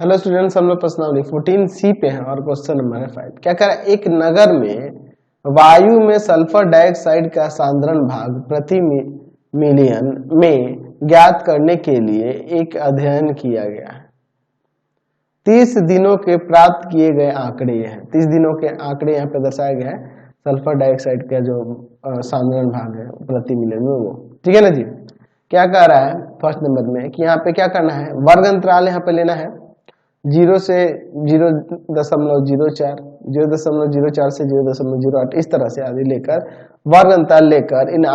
Hello students, हम लोग प्रश्नावली 14C पे हैं और क्वेश्चन नंबर है 5। क्या कह रहा है, एक नगर में वायु में सल्फर डाइऑक्साइड का सांद्रण भाग प्रति मिलियन में ज्ञात करने के लिए एक अध्ययन किया गया है। 30 दिनों के प्राप्त किए गए आंकड़े ये हैं। 30 दिनों के आंकड़े यहाँ पे दर्शाया गया है। सल्फर डाइऑक्साइड का जो सांद्रण भाग है प्रति मिलियन में, वो ठीक है ना जी। क्या कह रहा है फर्स्ट नंबर में कि यहाँ पे क्या करना है, वर्ग अंतराल यहाँ पे लेना है 0 से 0.04, 0.04 से 0.08, इस तरह से आदि लेकर वर्ग अंतराल लेकर इन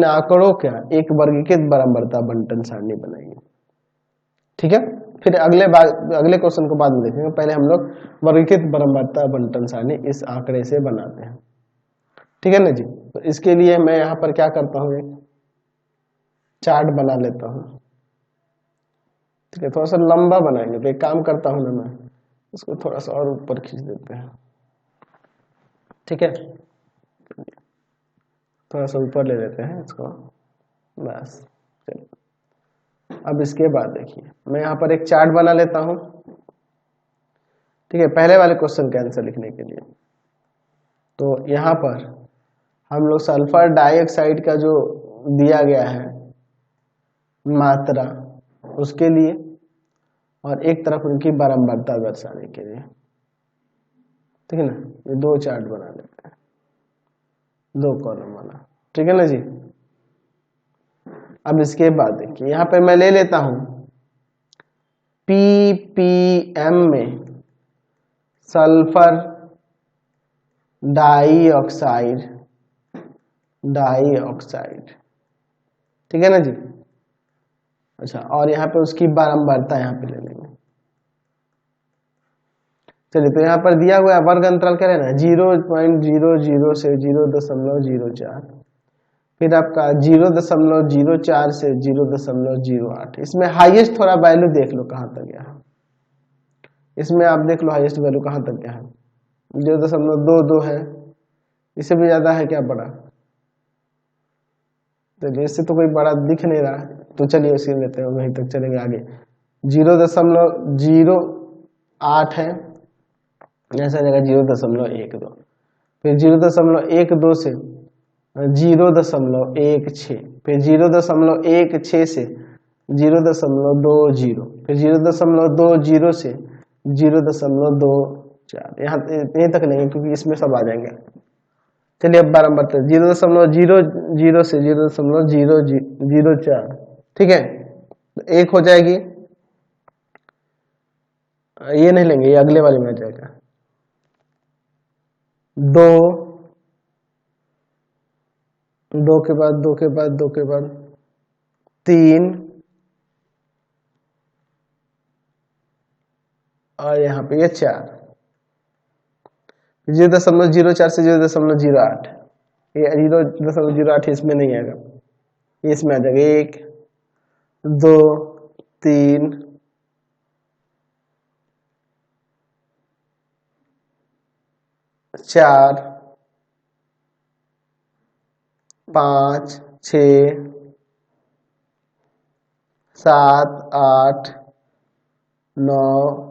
आंकड़ों का एक वर्गीकृत बराबरता बंटन सारणी बनाएंगे। ठीक है, फिर अगले क्वेश्चन को बाद में देखेंगे। पहले हम लोग वर्गीकृत बराबरता बंटन सारणी इस आंकड़े से बनाते हैं। ठीक है ना जी। तो इसके लिए मैं यहाँ पर क्या करता हूँ, एक चार्ट बना लेता हूँ। ठीक है, थोड़ा सा लंबा बनाएंगे तो एक काम करता हूँ ना, मैं इसको थोड़ा सा और ऊपर खींच देते हैं। ठीक है, थोड़ा सा ऊपर ले लेते हैं इसको, बस। चलिए, अब इसके बाद देखिए, मैं यहाँ पर एक चार्ट बना लेता हूँ। ठीक है, पहले वाले क्वेश्चन का आंसर लिखने के लिए तो यहाँ पर हम लोग सल्फर डाइऑक्साइड का जो दिया गया है मात्रा, उसके लिए और एक तरफ उनकी बारंबारता दर्शाने के लिए, ठीक है ना, ये दो चार्ट बना लेते हैं, दो कॉलम वाला। ठीक है ना जी। अब इसके बाद देखिए, यहाँ पे मैं ले लेता हूं ppm में सल्फर डाइऑक्साइड, ठीक है ना जी। अच्छा, और यहाँ पे उसकी बारंबारता यहाँ पे ले लेंगे। चलिए, तो यहाँ पर दिया हुआ है वर्ग अंतराल क्या रहना है, 0.00 से 0.04, फिर आपका 0.04 से 0.08। इसमें हाईएस्ट थोड़ा वैल्यू देख लो कहाँ तक गया है। इसमें आप देख लो हाईएस्ट वैल्यू कहाँ तक गया है, 0.22 है। इससे भी ज्यादा है क्या बड़ा? तो इससे तो कोई बड़ा दिख नहीं रहा, तो चलिए उसी लेते हैं, वहीं तक चलेंगे आगे। 0.08 है, ऐसा जगह 0.12, फिर 0.12 से 0.16, फिर 0.16 से 0.20, फिर 0.20 से 0.24। यहाँ यहीं तक नहीं, क्योंकि इसमें सब आ जाएंगे। चलिए, अब बारंबार 0.00 से 0.004, ठीक है, एक हो जाएगी। ये नहीं लेंगे, ये अगले वाले में आ जाएगा। 2 के बाद 2 के बाद 2 के बाद 3, और यहाँ पे ये 4, 0.04 से 0.08, ये 0.08 इसमें नहीं आएगा, ये इसमें आ जाएगा। 1 2 3 4 5 6 7 8 9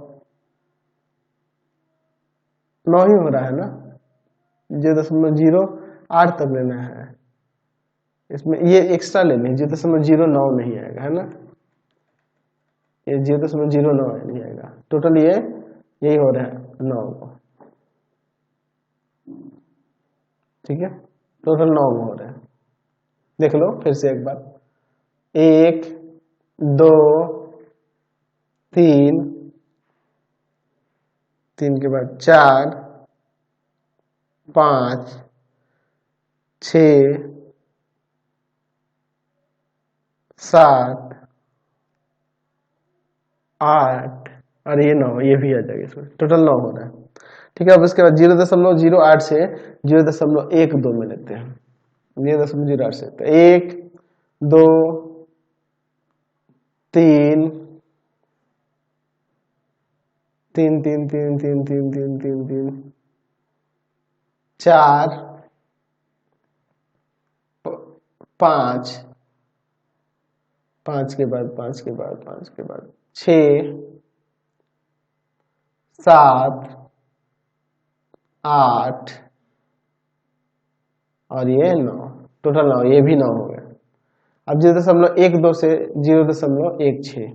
9 ही हो रहा है ना, 0.08 तक लेना है। इसमें ये एक्स्ट्रा ले लें, 0.09 नहीं आएगा, है ना, ये 0.09 नहीं आएगा। टोटल ये यही हो रहा है 9 को, ठीक है, टोटल 9 हो रहा है। देख लो फिर से एक बार, 1 2 3, 3 के बाद 4 5 6 7 8 और ये 9, ये भी आ जाएगा, इसमें टोटल 9 हो रहा है। ठीक है, अब इसके बाद 0.08 से 0.12 में लेते हैं। 0.08 से तो 1 2 3 3 3 3 3 3 3 3 3 4 5 5 के बाद 5 के बाद 5 के बाद 6 7 8 और ये 9, टोटल 9, ये भी 9 हो गया। अब 0.12 से 0.16,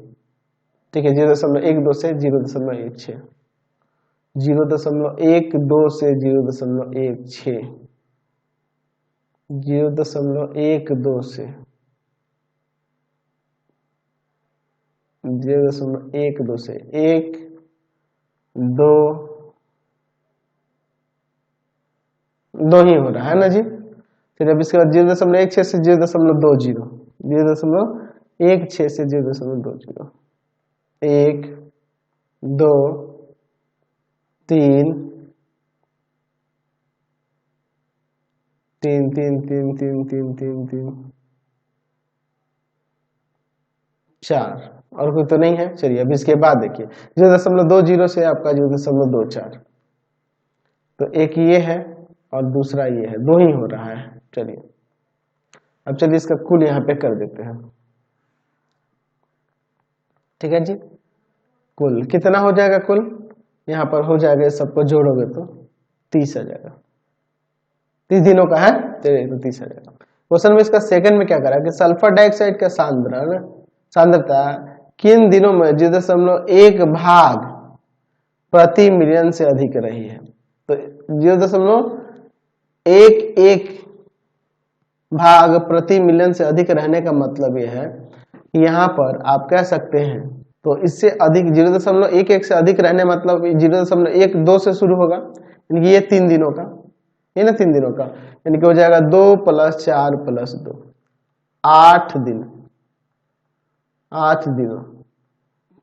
ठीक है, 0.12 से 0.16, 0.12 से 0.16, 0.12 से 0.12 से 1 2 2 ही हो रहा है ना जी। फिर अब इसके बाद 0.16 से 0.20, 0.16 से 0.20, 1 2 3 3 3 3 3 3 3 3 4, और कोई तो नहीं है। चलिए अब इसके बाद देखिए 0.20 से आपका 0.24, तो एक ये है और दूसरा ये है, 2 ही हो रहा है। चलिए अब चलिए इसका कुल यहाँ पे कर देते हैं, ठीक है जी। कुल कितना हो जाएगा, कुल यहाँ पर हो जाएगा, सबको जोड़ोगे तो 30 आ जाएगा, 30 दिनों का है, चलिए तो 30 आ जाएगा। क्वेश्चन में इसका सेकंड में क्या करा कि सल्फर डाइऑक्साइड का सांद्रता किन दिनों में 0.1 भाग प्रति मिलियन से अधिक रही है। तो 0.11 भाग प्रति मिलियन से अधिक रहने का मतलब यह है कि यहाँ पर आप कह सकते हैं, तो इससे अधिक 0.11 से अधिक रहने मतलब 0.12 से शुरू होगा, यानी ये 3 दिनों का, ये ना 3 दिनों का, यानी कि हो जाएगा 2 + 4 + 2, 8 दिन, 8 दिनों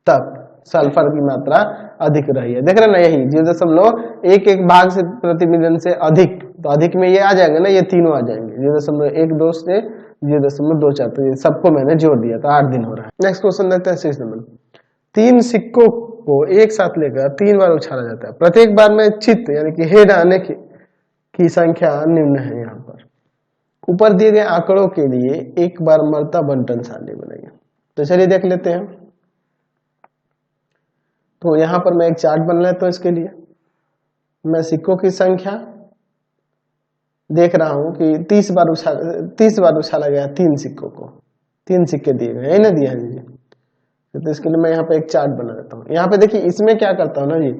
तक सल्फर की मात्रा अधिक रही है। देख रहे ना, यही 0.11 भाग से प्रति मिलियन से अधिक, तो अधिक में ये आ जाएंगे ना, ये तीनों आ जाएंगे, 0.12 से 0.24, तो ये सबको मैंने जोड़ दिया, तो 8 दिन हो रहा है। नेक्स्ट क्वेश्चन देखते हैं 6 नंबर। 3 सिक्कों को एक साथ लेकर 3 बार उछाला जाता है, प्रत्येक बार में चित्त यानी कि हेड आने की संख्या निम्न है। यहाँ पर ऊपर दिए गए आंकड़ों के लिए एक बार मरता बंटन सारणी बनाइए। तो चलिए देख लेते हैं। तो यहाँ पर मैं एक चार्ट बना लेता हूँ, इसके लिए मैं सिक्कों की संख्या देख रहा हूं कि 30 बार उछाला गया 3 सिक्कों को, 3 सिक्के दिए गए, ना दिया जी। तो इसके लिए मैं यहाँ पे एक चार्ट बना लेता हूँ। यहाँ पे देखिए, इसमें क्या करता हूँ ना जी,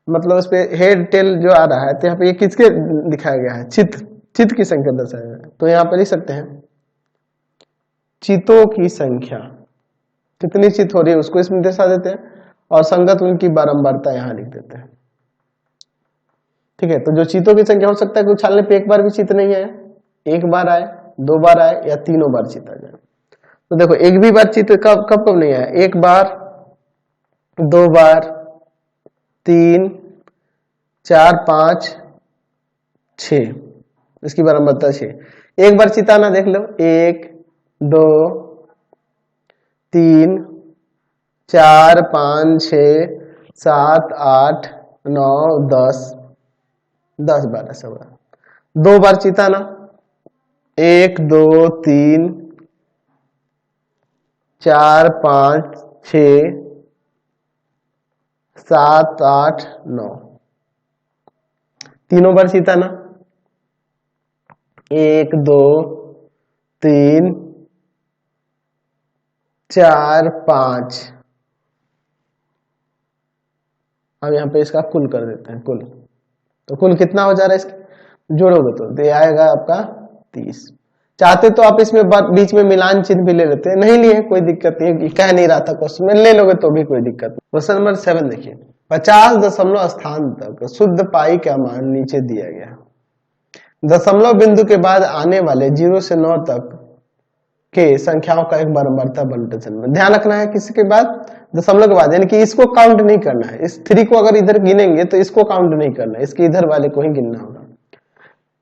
मतलब उस पे हेड टेल जो आ रहा है, तो यहाँ पे ये किसके दिखाया गया है, चित्त की संख्या दर्शाया गया है। तो यहाँ पर लिख सकते हैं चितों की संख्या, कितनी चित हो रही है उसको इसमें दर्शा देते हैं, और संगत उनकी बारंबारता यहाँ लिख देते हैं, ठीक है। तो जो चीतों की संख्या हो सकता है कि उछालने पे एक बार भी चित नहीं आए, एक बार आए, 2 बार आए, या 3 बार चित आ जाए। तो देखो एक भी बार चित कब नहीं आया, 1 बार, 2 बार, 3 4 5 6, इसकी बारंबारता 6। एक बार चिताना देख लो, 1 2 3 4 5 6 7 8 9 10 बार ऐसा हुआ। 2 बार चिताना, 1 2 3 4 5 6 7 8 9, 3 बार चिताना, 1 2 3 4 5। अब यहाँ पे इसका कुल कर देते हैं, कुल तो कुल कितना हो जा रहा है, इसके जोड़ोगे तो ये आएगा आपका 30। चाहते तो आप इसमें बीच में मिलान चिन्ह भी ले लेते हैं, नहीं लिए कोई दिक्कत नहीं, कह नहीं रहा था क्वेश्चन में, ले लोगे तो भी कोई दिक्कत नहीं। क्वेश्चन नंबर 7 देखिए, 50 दशमलव स्थान तक शुद्ध पाई का मान नीचे दिया गया। दशमलव बिंदु के बाद आने वाले 0 से 9 तक के संख्याओं का एक बारंबारता बंटन में ध्यान रखना है, किसी के बाद दशमलव के बाद, यानी कि इसको काउंट नहीं करना है, इस 3 को अगर इधर गिनेंगे तो इसको काउंट नहीं करना है, इसके इधर वाले को ही गिनना होगा।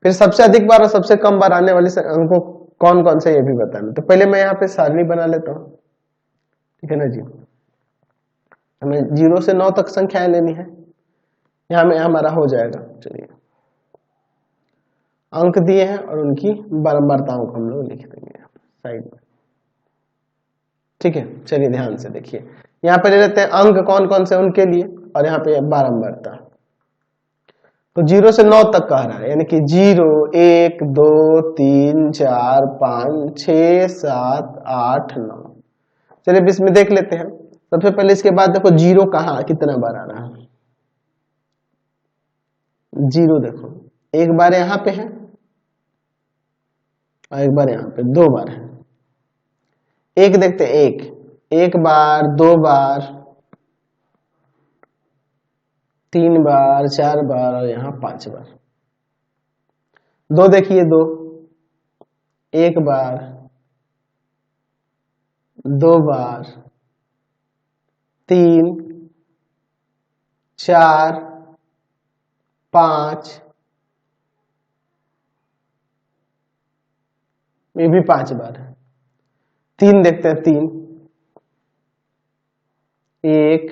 फिर सबसे अधिक बार और सबसे कम बार आने वाले अंकों कौन कौन से ये भी बताना। तो पहले मैं यहाँ पे सारणी बना लेता हूँ, ठीक है ना जी। हमें 0 से 9 तक संख्याएं लेनी है, यहाँ में हमारा हो जाएगा। चलिए अंक दिए हैं और उनकी बारंबारताओं को हम लोग लिख देंगे साइड में, ठीक है। चलिए ध्यान से देखिए, यहाँ पे ले लेते हैं अंक कौन कौन से उनके लिए। और यहाँ पे बारंबारता। तो 0 से 9 तक कह रहा है, यानी कि 0 1 2 3 4 5 6 7 8 9। चलिए इसमें देख लेते हैं। सबसे पहले इसके बाद देखो 0 कहाँ कितना बार आ रहा है। 0 देखो एक बार यहाँ पे है और एक बार यहाँ पे, 2 बार है। एक देखते हैं, एक बार, 2 बार, 3 बार, 4 बार और यहाँ 5 बार। 2 देखिए, 2 एक बार, 2 बार, 3 4 5, ये भी 5 बार है। 3 देखते हैं, 3 1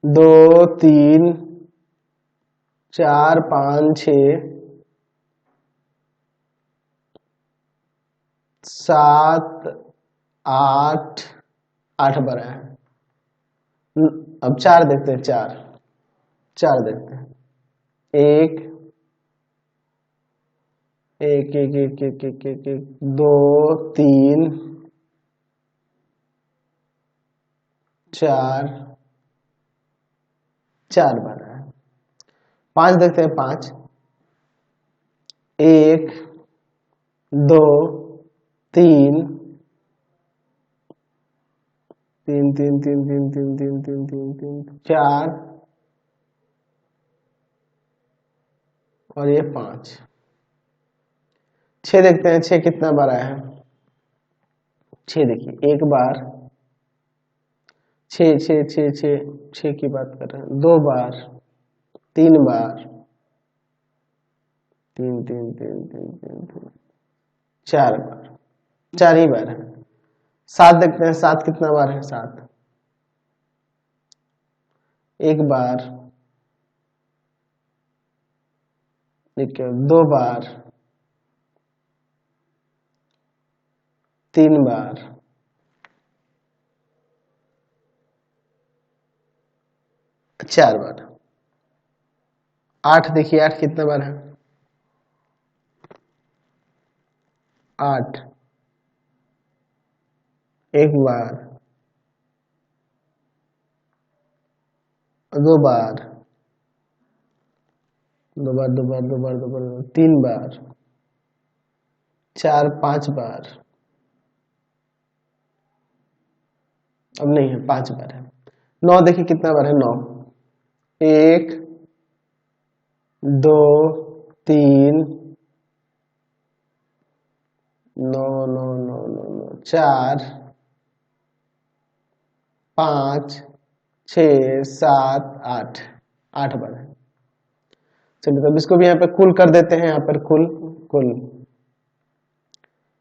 2 3 4 5 6 7 8 8 बार है। अब 4 देखते हैं, 4 देखते हैं, 1 1 1 1 1 1 1 1 2 3 4 4 बार है। 5 देखते हैं, 5 1 2 3 3 3 3 3 3 3 3 3 3 4 और ये 5। 6 देखते हैं, 6 कितना बार आया है। 6 देखिए, एक बार, 6 6 6 6 6 की बात कर रहे हैं, 2 बार, 3 बार, 3 3 3 3 3 3 4 बार, 4 ही बार है। 7 देखते हैं, 7 कितना बार है। 7 एक बार, 2 बार, 3 बार, 4 बार। 8 देखिए, 8 कितना बार है। 8 एक बार, 2 बार, 2 बार, 2 बार, 2 बार, 2 बार, 3 बार, 4 5 बार, अब नहीं है, 5 बार है। 9 देखिए कितना बार है। 9 1 2 3 9 9 9 9 9 4 5 6 7 8 8 बार है। चलिए, तो इसको भी यहाँ पे कुल कर देते हैं। यहाँ पर कुल कुल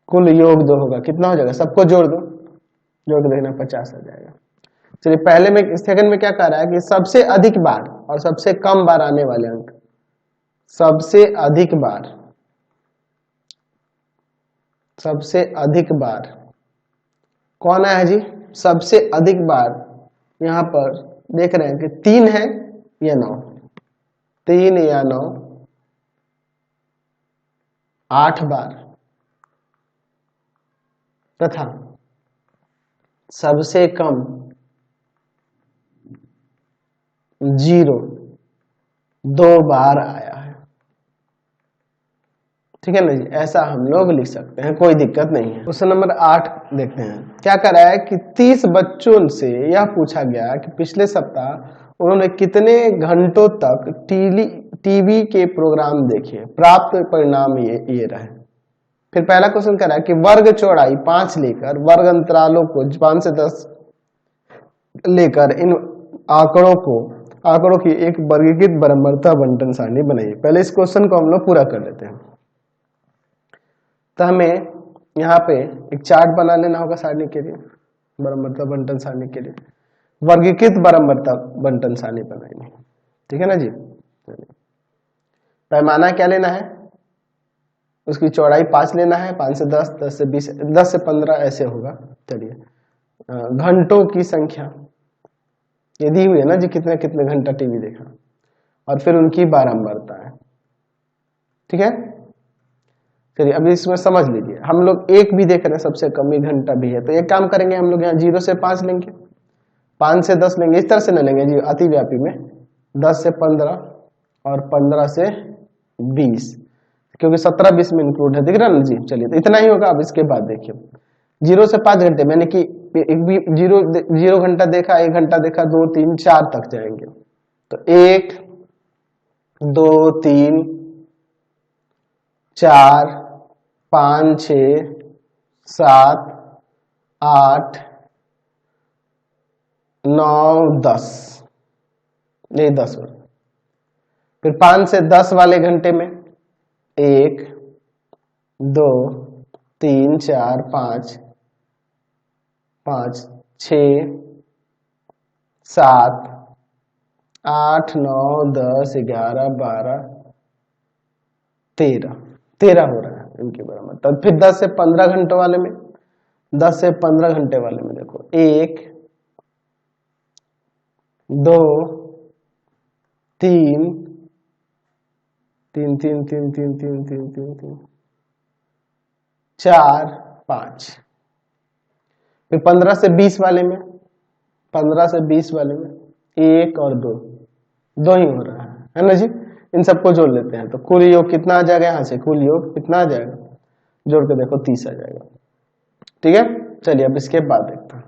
कुल योग जो होगा कितना हो जाएगा, सबको जोड़ दो, जोड़ के देखना 50 आ जाएगा। चलिए, पहले में सेकंड में क्या कह रहा है कि सबसे अधिक बार और सबसे कम बार आने वाले अंक। सबसे अधिक बार, सबसे अधिक बार कौन आया जी। सबसे अधिक बार यहां पर देख रहे हैं कि 3 है या 9, 3 या 9, 8 बार, तथा सबसे कम 0 2 बार आया है। ठीक है ना जी, ऐसा हम लोग लिख सकते हैं, कोई दिक्कत नहीं है। क्वेश्चन नंबर 8 देखते हैं। क्या कर रहा है कि 30 बच्चों से यह पूछा गया कि पिछले सप्ताह उन्होंने कितने घंटों तक टीवी के प्रोग्राम देखे, प्राप्त परिणाम ये रहे। फिर पहला क्वेश्चन कह रहा है कि वर्ग चौड़ाई 5 लेकर वर्ग अंतरालों को 5 से 10 लेकर इन आंकड़ों की एक वर्गीकृत बराबरता बंटन सारणी बनाइए। पहले इस क्वेश्चन को हम लोग पूरा कर लेते हैं। तो हमें यहाँ पे एक चार्ट बना लेना होगा सारणी के लिए, बराबरता बंटन सारणी के लिए वर्गीकृत बराबरता बंटन सारणी बनाएंगे। ठीक है ना जी। पैमाना क्या लेना है, उसकी चौड़ाई 5 लेना है, 5 से 10, 10 से 20, 10 से 15 ऐसे होगा। चलिए, घंटों की संख्या ये दी हुई है ना जी, कितने कितने घंटा टीवी देखा, और फिर उनकी बारंबारता है। ठीक है, चलिए अभी इसमें समझ लीजिए, हम लोग एक भी देख रहे हैं, सबसे कम 1 घंटा भी है, तो एक काम करेंगे हम लोग यहाँ 0 से 5 लेंगे, 5 से 10 लेंगे, इस तरह से न लेंगे जी अतिव्यापी में, 10 से 15 और 15 से 20, क्योंकि 17-20 में इंक्लूड है, दिख रहा ना जी। चलिए तो इतना ही होगा। अब इसके बाद देखिए 0 से 5 घंटे, मैंने कि एक भी 0 घंटा देखा, 1 घंटा देखा, 2 3 4 तक जाएंगे, तो 1 2 3 4 5 6 7 8 9 10, यही 10 हो। फिर 5 से 10 वाले घंटे में 1 2 3 4 5 5 6 7 8 9 10 11 12 13 हो रहा है इनके बराबर। तब फिर 10 से 15 घंटे वाले में, 10 से 15 घंटे वाले में देखो 1 2 3 3 3 3 3 3 3 3 3 4 5। फिर 15 से 20 वाले में, 15 से 20 वाले में 1 और 2 ही हो रहा है ना जी। इन सबको जोड़ लेते हैं तो कुल योग कितना आ जाएगा, यहाँ से कुल योग कितना आ जाएगा, जोड़ के देखो 30 आ जाएगा। ठीक है, चलिए अब इसके बाद देखते हैं।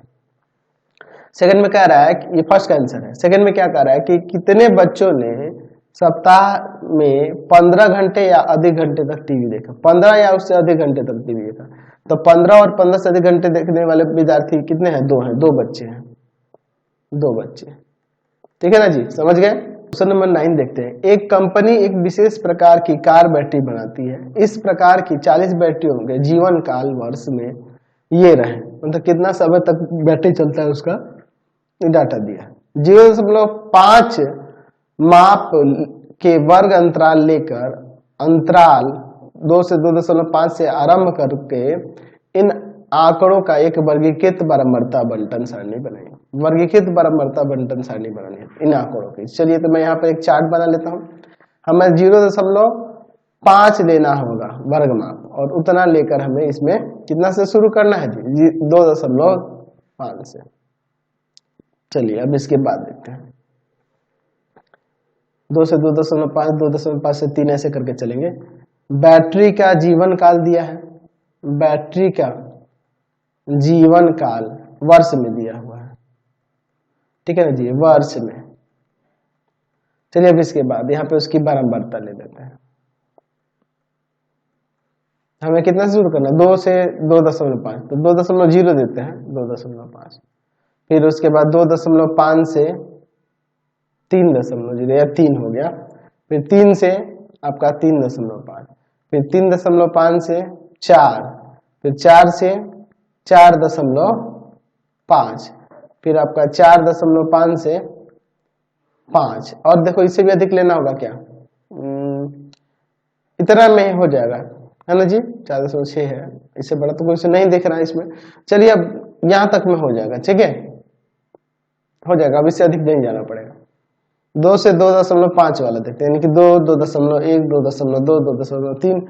सेकंड में क्या रहा है, ये फर्स्ट का आंसर है। सेकंड में क्या कह रहा है कि कितने बच्चों ने सप्ताह में 15 घंटे या अधिक घंटे तक टीवी देखा, 15 या उससे अधिक घंटे तक टीवी देखा। तो 15 और 15 से अधिक घंटे देखने वाले विद्यार्थी कितने हैं, 2 हैं, 2 बच्चे हैं, 2 बच्चे। ठीक है ना जी, समझ गए। क्वेश्चन नंबर 9 देखते हैं। एक कंपनी एक विशेष प्रकार की कार बैटरी बनाती है। इस प्रकार की 40 बैटरियों के जीवन काल वर्ष में ये रहे, मतलब कितना समय तक बैटरी चलता है उसका डाटा दिया। 0.5 माप के वर्ग अंतराल लेकर अंतराल 2 से 2.5 से आरंभ करके इन आंकड़ों का एक वर्गीकृत बारंबारता बंटन सारणी बनाई। वर्गीकृत बारंबारता बंटन सारणी बनानी है इन आंकड़ों की। चलिए तो मैं यहाँ पर एक चार्ट बना लेता हूँ। हमें 0.5 लेना होगा वर्ग माप, और उतना लेकर हमें इसमें कितना से शुरू करना है जी, 2.5 से। चलिए अब इसके बाद देखते हैं। 2 से 2.5, 2.5 से 3 ऐसे करके चलेंगे। बैटरी का जीवन काल दिया है, बैटरी का जीवन काल वर्ष में दिया हुआ है। ठीक है ना जी, वर्ष में। चलिए अब इसके बाद यहाँ पे उसकी बारंबारता ले लेते हैं। हमें कितना से शुरू करना है, 2 से 2.5, तो 2.0 देते हैं, 2.5। फिर उसके बाद 2.5 से 3.0 या 3 हो गया। फिर 3 से आपका 3.5, फिर 3.5 से 4, फिर 4 से 4.5, फिर आपका 4.5 से 5, और देखो इससे भी अधिक लेना होगा क्या, इतना में हो जाएगा है ना जी, 4.6 है, इससे बड़ा तो कोई नहीं देख रहा है इसमें। चलिए अब यहां तक में हो जाएगा, ठीक है, हो जाएगा, अब इससे अधिक नहीं जाना पड़ेगा। 2 से 2.5 वाला देखते हैं, यानी कि 2, 2.1, 2.2, 2.3,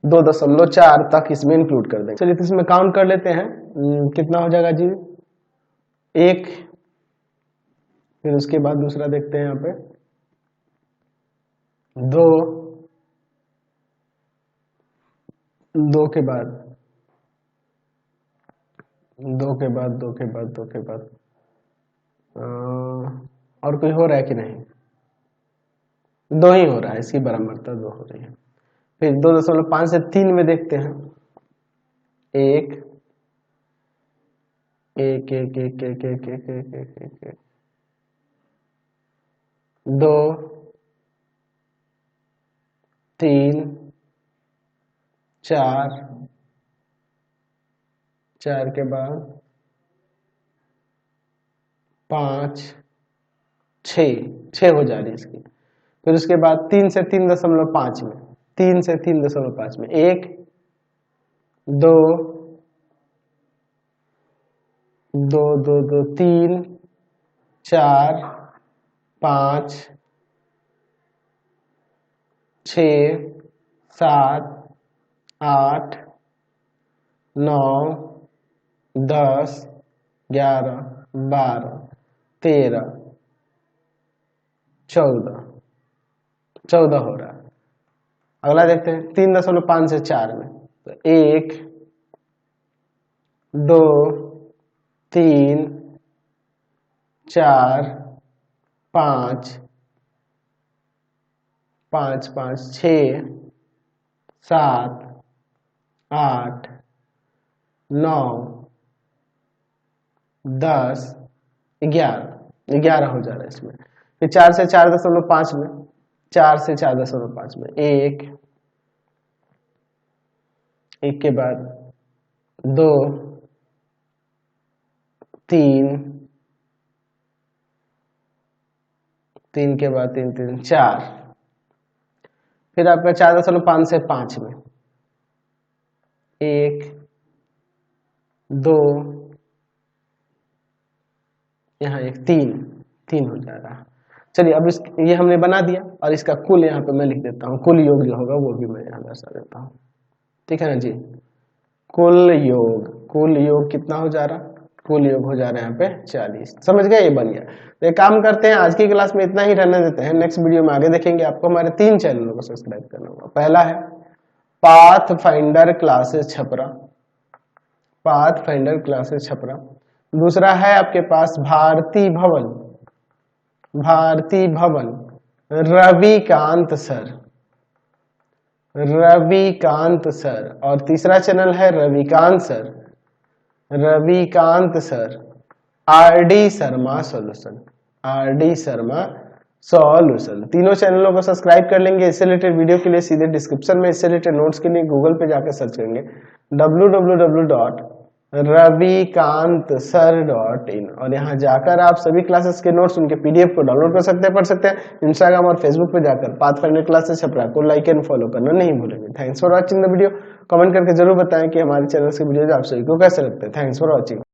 2.4 तक इसमें इंक्लूड कर देंगे। चलिए तो इसमें काउंट कर लेते हैं, कितना हो जाएगा जी, 1, फिर उसके बाद दूसरा देखते हैं यहाँ पे 2, 2 के बाद 2 के बाद 2 के बाद 2 के बाद और कोई हो रहा है कि नहीं, 2 ही हो रहा है, इसकी बारंबारता 2 हो रही है। फिर 2.5 से 3 में देखते हैं, 1 1 1 1 1 1 1 1 1 1 2 3 4 4 के बाद 5 6 हो जा रही है इसकी। फिर उसके बाद 3 से 3.5 में, 3 से 3.5 में 1 2 2 2 2 3 4 5 6 7 8 9 10 11 12 13 14 हो रहा है। अगला देखते हैं 3.5 से 4 में, तो 1 2 3 4 5 5 5 6 7 8 9 10 11 हो जा रहा है इसमें। फिर 4 से 4.5 में, 4 से 4.5 में 1 के बाद 2 3 के बाद 3 4। फिर आपका 4.5 से 5 में 1 2 यहाँ 1 3 हो जा रहा है। चलिए अब ये हमने बना दिया और इसका कुल यहाँ पे मैं लिख देता हूँ, कुल योग जो होगा वो भी मैं यहाँ दर्शा देता हूँ। ठीक है ना जी, कुल योग कितना हो जा रहा, कुल योग हो जा रहा है यहाँ पे 40। समझ गए, ये बन गया। तो एक काम करते हैं, आज की क्लास में इतना ही रहने देते हैं, नेक्स्ट वीडियो में आगे देखेंगे। आपको हमारे 3 चैनलों को सब्सक्राइब करना होगा। पहला है path finder classes Chhapra, path finder classes Chhapra. दूसरा है आपके पास भारती भवन रविकांत सर। और तीसरा चैनल है Ravikant sir RD Sharma solution. तीनों चैनलों को सब्सक्राइब कर लेंगे। इससे रिलेटेड वीडियो के लिए सीधे डिस्क्रिप्शन में, इससे रिलेटेड नोट्स के लिए गूगल पे जाकर सर्च करेंगे www.ravikantsir.in और यहाँ जाकर आप सभी क्लासेस के नोट्स, उनके पीडीएफ को डाउनलोड कर सकते हैं, पढ़ सकते हैं। इंस्टाग्राम और फेसबुक पे जाकर पाथफाइंडर क्लासेस छपरा को लाइक एंड फॉलो करना नहीं भूलेंगे। Thanks for watching the video. Comment करके जरूर बताएं कि हमारे चैनल के वीडियोज आप सभी को कैसे लगते हैं। Thanks for watching.